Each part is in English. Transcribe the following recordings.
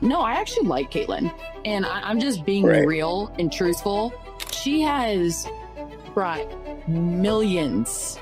No, I actually like Caitlin, and I'm just being Right. real and truthful. She has brought millions.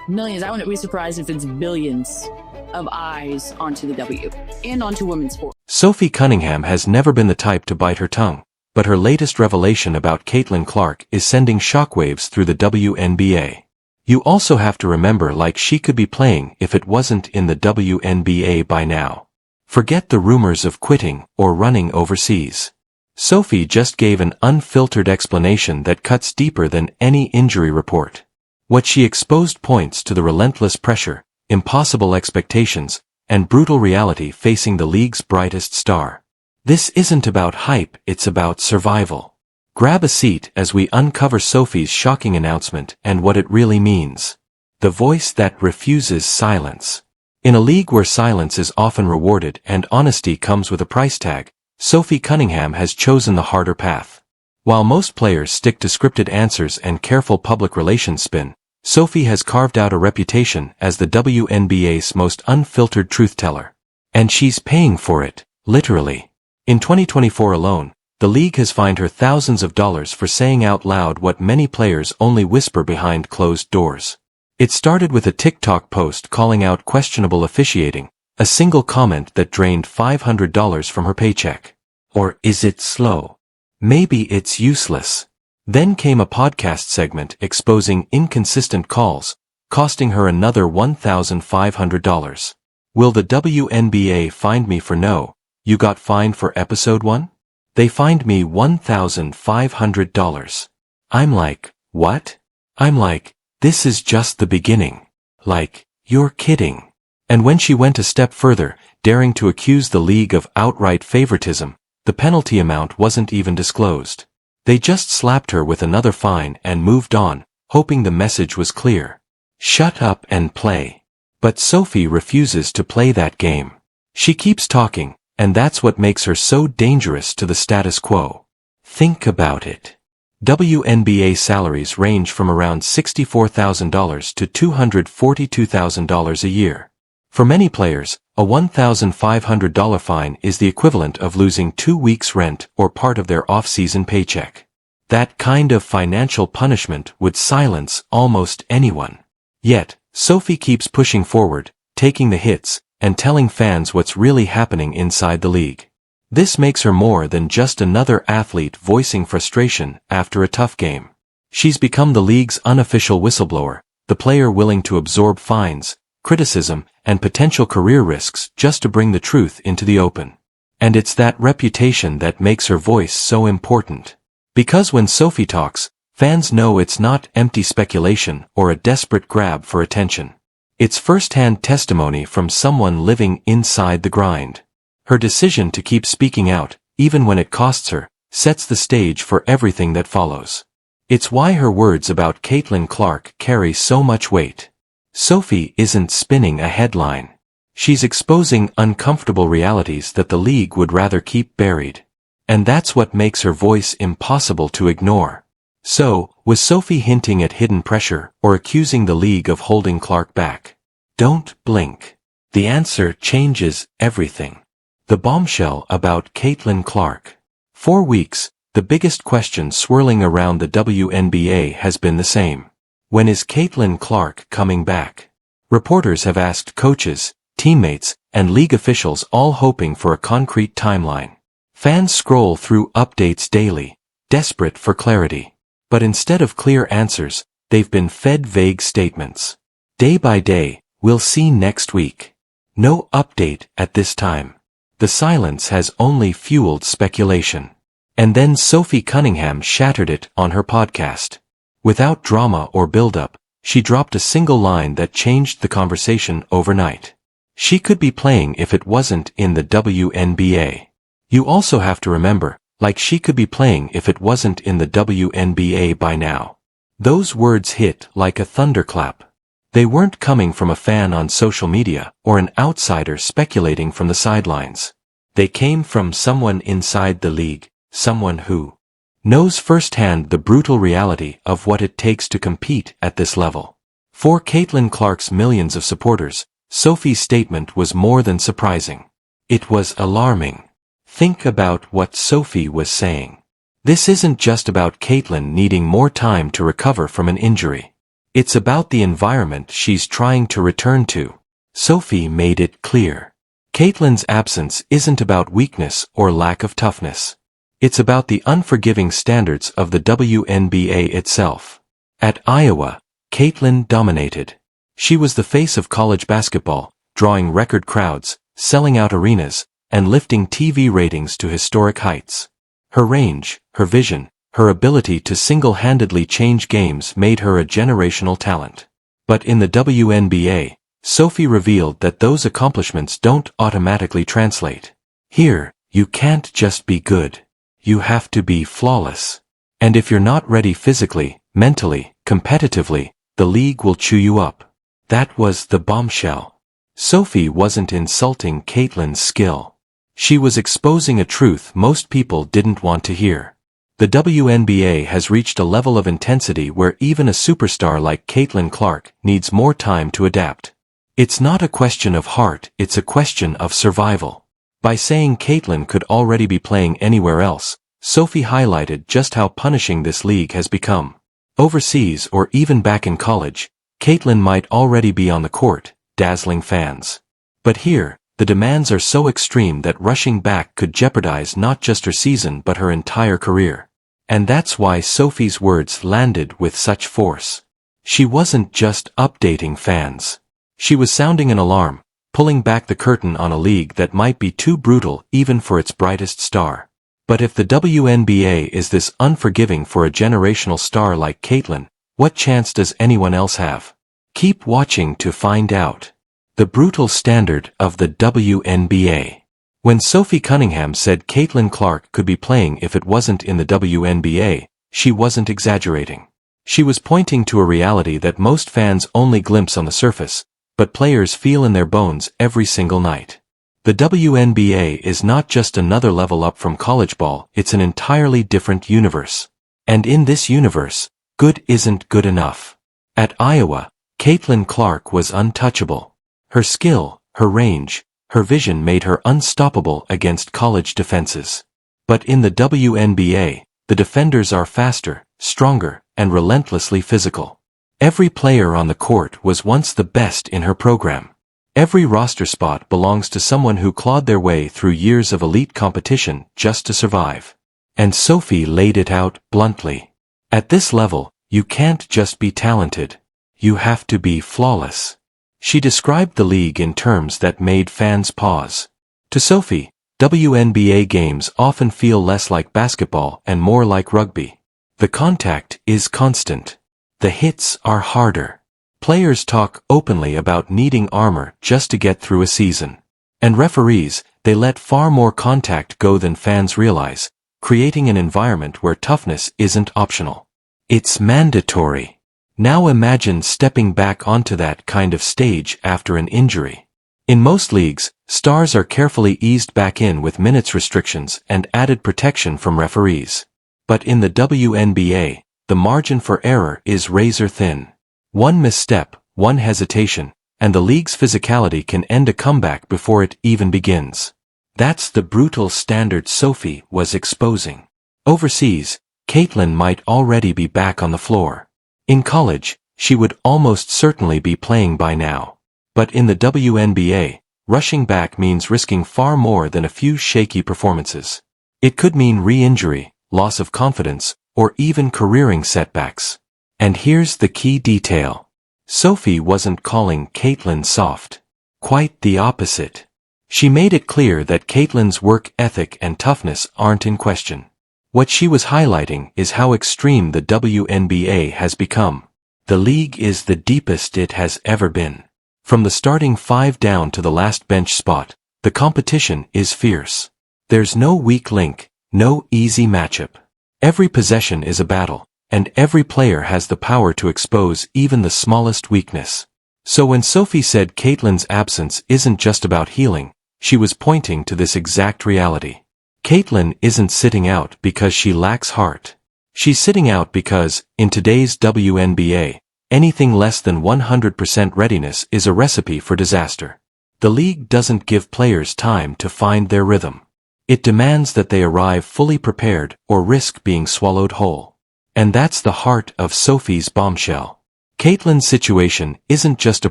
I wouldn't be surprised if it's billions of eyes onto the W and onto women's sports. Sophie Cunningham has never been the type to bite her tongue, but her latest revelation about Caitlin Clark is sending shockwaves through the WNBA. You also have to remember, like, she could be playing if it wasn't in the WNBA by now. Forget the rumors of quitting or running overseas. Sophie just gave an unfiltered explanation that cuts deeper than any injury report. What she exposed points to the relentless pressure, impossible expectations, and brutal reality facing the league's brightest star. This isn't about hype, it's about survival. Grab a seat as we uncover Sophie's shocking announcement and what it really means. The voice that refuses silence. In a league where silence is often rewarded and honesty comes with a price tag, Sophie Cunningham has chosen the harder path. While most players stick to scripted answers and careful public relations spin, Sophie has carved out a reputation as the WNBA's most unfiltered truth-teller. And she's paying for it, literally. In 2024 alone, the league has fined her thousands of dollars for saying out loud what many players only whisper behind closed doors. It started with a TikTok post calling out questionable officiating, a single comment that drained $500 from her paycheck. Or is it slow? Maybe it's useless. Then came a podcast segment exposing inconsistent calls, costing her another $1,500. Will the WNBA find me for no, you got fined for episode 1? They fined me $1,500. I'm like, what? I'm like, this is just the beginning. Like, you're kidding. And when she went a step further, daring to accuse the league of outright favoritism, the penalty amount wasn't even disclosed. They just slapped her with another fine and moved on, hoping the message was clear. Shut up and play. But Sophie refuses to play that game. She keeps talking, and that's what makes her so dangerous to the status quo. Think about it. WNBA salaries range from around $64,000 to $242,000 a year. For many players, a $1,500 fine is the equivalent of losing 2 weeks' rent or part of their off-season paycheck. That kind of financial punishment would silence almost anyone. Yet, Sophie keeps pushing forward, taking the hits, and telling fans what's really happening inside the league. This makes her more than just another athlete voicing frustration after a tough game. She's become the league's unofficial whistleblower, the player willing to absorb fines, criticism, and potential career risks just to bring the truth into the open. And it's that reputation that makes her voice so important. Because when Sophie talks, fans know it's not empty speculation or a desperate grab for attention. It's first-hand testimony from someone living inside the grind. Her decision to keep speaking out, even when it costs her, sets the stage for everything that follows. It's why her words about Caitlin Clark carry so much weight. Sophie isn't spinning a headline. She's exposing uncomfortable realities that the league would rather keep buried. And that's what makes her voice impossible to ignore. So, was Sophie hinting at hidden pressure or accusing the league of holding Clark back? Don't blink. The answer changes everything. The bombshell about Caitlin Clark. 4 weeks, the biggest question swirling around the WNBA has been the same. When is Caitlin Clark coming back? Reporters have asked coaches, teammates, and league officials, all hoping for a concrete timeline. Fans scroll through updates daily, desperate for clarity. But instead of clear answers, they've been fed vague statements. Day by day, we'll see next week. No update at this time. The silence has only fueled speculation. And then Sophie Cunningham shattered it on her podcast. Without drama or build-up, she dropped a single line that changed the conversation overnight. She could be playing if it wasn't in the WNBA. You also have to remember, like, she could be playing if it wasn't in the WNBA by now. Those words hit like a thunderclap. They weren't coming from a fan on social media or an outsider speculating from the sidelines. They came from someone inside the league, someone who knows firsthand the brutal reality of what it takes to compete at this level. For Caitlin Clark's millions of supporters, Sophie's statement was more than surprising. It was alarming. Think about what Sophie was saying. This isn't just about Caitlin needing more time to recover from an injury. It's about the environment she's trying to return to. Sophie made it clear. Caitlin's absence isn't about weakness or lack of toughness. It's about the unforgiving standards of the WNBA itself. At Iowa, Caitlin dominated. She was the face of college basketball, drawing record crowds, selling out arenas, and lifting TV ratings to historic heights. Her range, her vision, her ability to single-handedly change games made her a generational talent. But in the WNBA, Sophie revealed that those accomplishments don't automatically translate. Here, you can't just be good. You have to be flawless. And if you're not ready physically, mentally, competitively, the league will chew you up. That was the bombshell. Sophie wasn't insulting Caitlin's skill. She was exposing a truth most people didn't want to hear. The WNBA has reached a level of intensity where even a superstar like Caitlin Clark needs more time to adapt. It's not a question of heart, it's a question of survival. By saying Caitlin could already be playing anywhere else, Sophie highlighted just how punishing this league has become. Overseas or even back in college, Caitlin might already be on the court, dazzling fans. But here, the demands are so extreme that rushing back could jeopardize not just her season but her entire career. And that's why Sophie's words landed with such force. She wasn't just updating fans. She was sounding an alarm, pulling back the curtain on a league that might be too brutal even for its brightest star. But if the WNBA is this unforgiving for a generational star like Caitlin, what chance does anyone else have? Keep watching to find out. The brutal standard of the WNBA. When Sophie Cunningham said Caitlin Clark could be playing if it wasn't in the WNBA, she wasn't exaggerating. She was pointing to a reality that most fans only glimpse on the surface, but players feel in their bones every single night. The WNBA is not just another level up from college ball, it's an entirely different universe. And in this universe, good isn't good enough. At Iowa, Caitlin Clark was untouchable. Her skill, her range, her vision made her unstoppable against college defenses. But in the WNBA, the defenders are faster, stronger, and relentlessly physical. Every player on the court was once the best in her program. Every roster spot belongs to someone who clawed their way through years of elite competition just to survive. And Sophie laid it out bluntly. At this level, you can't just be talented. You have to be flawless. She described the league in terms that made fans pause. To Sophie, WNBA games often feel less like basketball and more like rugby. The contact is constant. The hits are harder. Players talk openly about needing armor just to get through a season. And referees, they let far more contact go than fans realize, creating an environment where toughness isn't optional. It's mandatory. Now imagine stepping back onto that kind of stage after an injury. In most leagues, stars are carefully eased back in with minutes restrictions and added protection from referees. But in the WNBA, the margin for error is razor thin. One misstep, one hesitation, and the league's physicality can end a comeback before it even begins. That's the brutal standard Sophie was exposing. Overseas, Caitlin might already be back on the floor. In college, she would almost certainly be playing by now. But in the WNBA, rushing back means risking far more than a few shaky performances. It could mean re-injury, loss of confidence, or even careering setbacks. And here's the key detail. Sophie wasn't calling Caitlin soft. Quite the opposite. She made it clear that Caitlin's work ethic and toughness aren't in question. What she was highlighting is how extreme the WNBA has become. The league is the deepest it has ever been. From the starting five down to the last bench spot, the competition is fierce. There's no weak link, no easy matchup. Every possession is a battle, and every player has the power to expose even the smallest weakness. So when Sophie said Caitlin's absence isn't just about healing, she was pointing to this exact reality. Caitlin isn't sitting out because she lacks heart. She's sitting out because, in today's WNBA, anything less than 100% readiness is a recipe for disaster. The league doesn't give players time to find their rhythm. It demands that they arrive fully prepared or risk being swallowed whole. And that's the heart of Sophie's bombshell. Caitlyn's situation isn't just a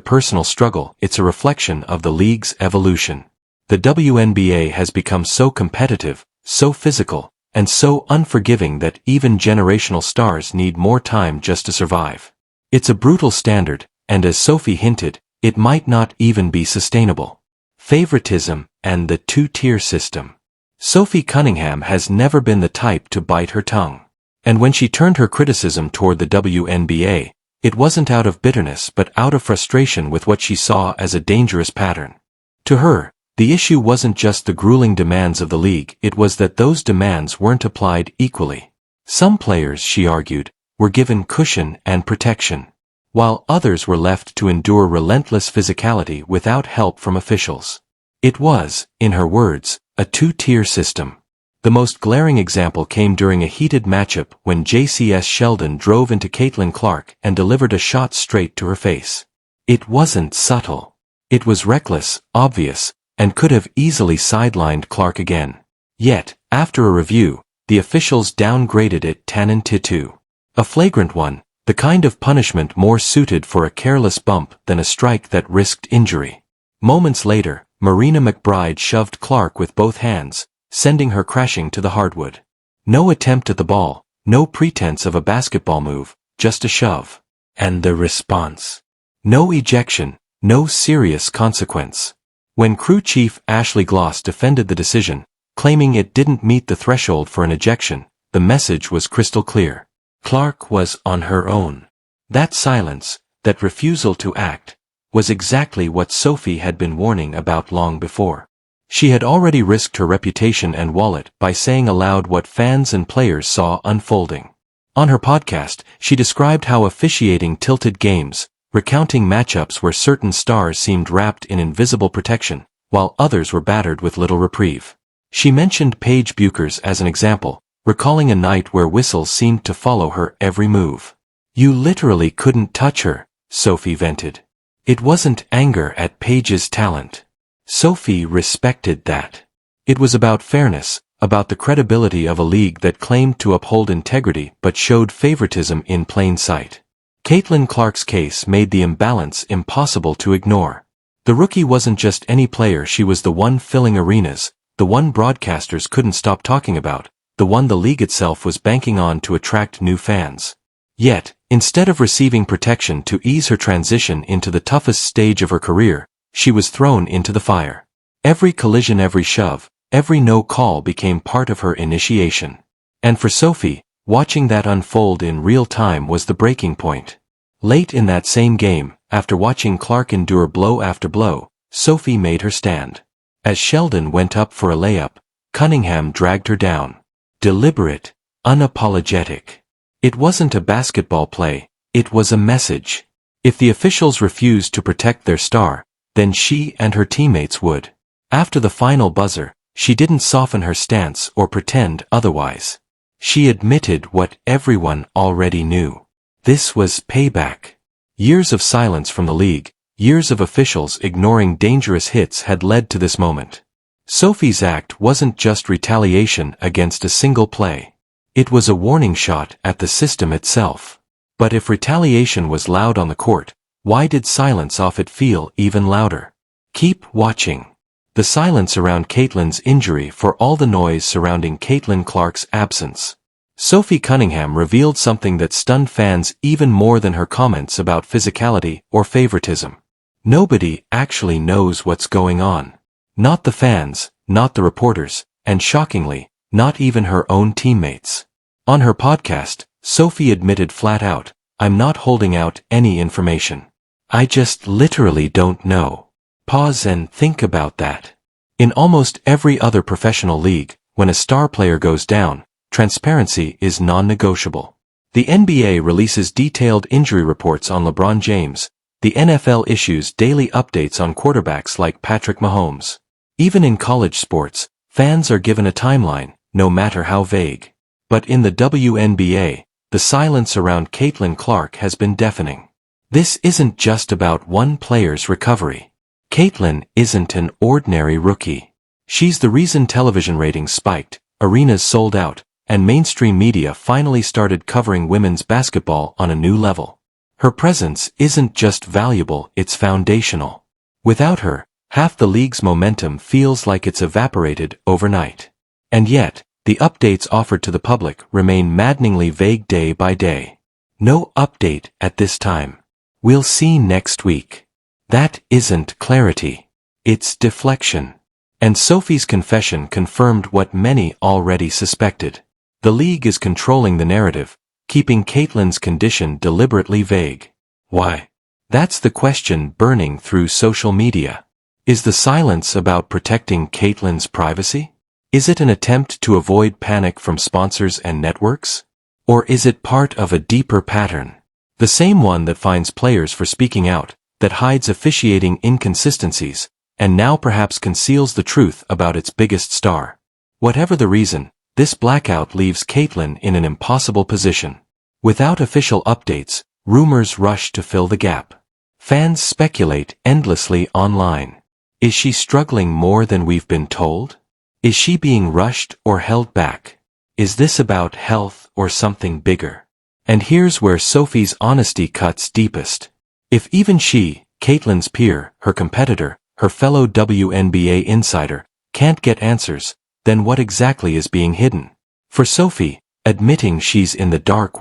personal struggle, it's a reflection of the league's evolution. The WNBA has become so competitive, so physical, and so unforgiving that even generational stars need more time just to survive. It's a brutal standard, and as Sophie hinted, it might not even be sustainable. Favoritism and the two-tier system. Sophie Cunningham has never been the type to bite her tongue. And when she turned her criticism toward the WNBA, it wasn't out of bitterness but out of frustration with what she saw as a dangerous pattern. To her, the issue wasn't just the grueling demands of the league, it was that those demands weren't applied equally. Some players, she argued, were given cushion and protection, while others were left to endure relentless physicality without help from officials. It was, in her words, a two-tier system. The most glaring example came during a heated matchup when JCS Sheldon drove into Caitlin Clark and delivered a shot straight to her face. It wasn't subtle. It was reckless, obvious, and could have easily sidelined Clark again. Yet, after a review, the officials downgraded it 10-2. A flagrant one, the kind of punishment more suited for a careless bump than a strike that risked injury. Moments later, Marina McBride shoved Clark with both hands, sending her crashing to the hardwood. No attempt at the ball, no pretense of a basketball move, just a shove. And the response. No ejection, no serious consequence. When crew chief Ashley Gloss defended the decision, claiming it didn't meet the threshold for an ejection, the message was crystal clear. Clark was on her own. That silence, that refusal to act, was exactly what Sophie had been warning about long before. She had already risked her reputation and wallet by saying aloud what fans and players saw unfolding. On her podcast, she described how officiating tilted games, recounting matchups where certain stars seemed wrapped in invisible protection, while others were battered with little reprieve. She mentioned Paige Buchers as an example, recalling a night where whistles seemed to follow her every move. "You literally couldn't touch her," Sophie vented. It wasn't anger at Paige's talent. Sophie respected that. It was about fairness, about the credibility of a league that claimed to uphold integrity but showed favoritism in plain sight. Caitlin Clark's case made the imbalance impossible to ignore. The rookie wasn't just any player, she was the one filling arenas, the one broadcasters couldn't stop talking about, the one the league itself was banking on to attract new fans. Yet, instead of receiving protection to ease her transition into the toughest stage of her career, she was thrown into the fire. Every collision, every shove, every no call became part of her initiation. And for Sophie, watching that unfold in real time was the breaking point. Late in that same game, after watching Clark endure blow after blow, Sophie made her stand. As Sheldon went up for a layup, Cunningham dragged her down. Deliberate, unapologetic. It wasn't a basketball play, it was a message. If the officials refused to protect their star, then she and her teammates would. After the final buzzer, she didn't soften her stance or pretend otherwise. She admitted what everyone already knew. This was payback. Years of silence from the league, years of officials ignoring dangerous hits had led to this moment. Sophie's act wasn't just retaliation against a single play. It was a warning shot at the system itself. But if retaliation was loud on the court, why did silence off it feel even louder? Keep watching. The silence around Caitlin's injury for all the noise surrounding Caitlin Clark's absence. Sophie Cunningham revealed something that stunned fans even more than her comments about physicality or favoritism. Nobody actually knows what's going on. Not the fans, not the reporters, and shockingly, not even her own teammates. On her podcast, Sophie admitted flat out, "I'm not holding out any information. I just literally don't know." Pause and think about that. In almost every other professional league, when a star player goes down, transparency is non-negotiable. The NBA releases detailed injury reports on LeBron James. The NFL issues daily updates on quarterbacks like Patrick Mahomes. Even in college sports, fans are given a timeline, no matter how vague. But in the WNBA, the silence around Caitlin Clark has been deafening. This isn't just about one player's recovery. Caitlin isn't an ordinary rookie. She's the reason television ratings spiked, arenas sold out, and mainstream media finally started covering women's basketball on a new level. Her presence isn't just valuable, it's foundational. Without her, half the league's momentum feels like it's evaporated overnight. And yet, the updates offered to the public remain maddeningly vague day by day. No update at this time. We'll see next week. That isn't clarity. It's deflection. And Sophie's confession confirmed what many already suspected. The league is controlling the narrative, keeping Caitlyn's condition deliberately vague. Why? That's the question burning through social media. Is the silence about protecting Caitlyn's privacy? Is it an attempt to avoid panic from sponsors and networks? Or is it part of a deeper pattern? The same one that fines players for speaking out, that hides officiating inconsistencies, and now perhaps conceals the truth about its biggest star. Whatever the reason, this blackout leaves Caitlyn in an impossible position. Without official updates, rumors rush to fill the gap. Fans speculate endlessly online. Is she struggling more than we've been told? Is she being rushed or held back? Is this about health or something bigger? And here's where Sophie's honesty cuts deepest. If even she, Caitlyn's peer, her competitor, her fellow WNBA insider, can't get answers, then what exactly is being hidden? For Sophie, admitting she's in the dark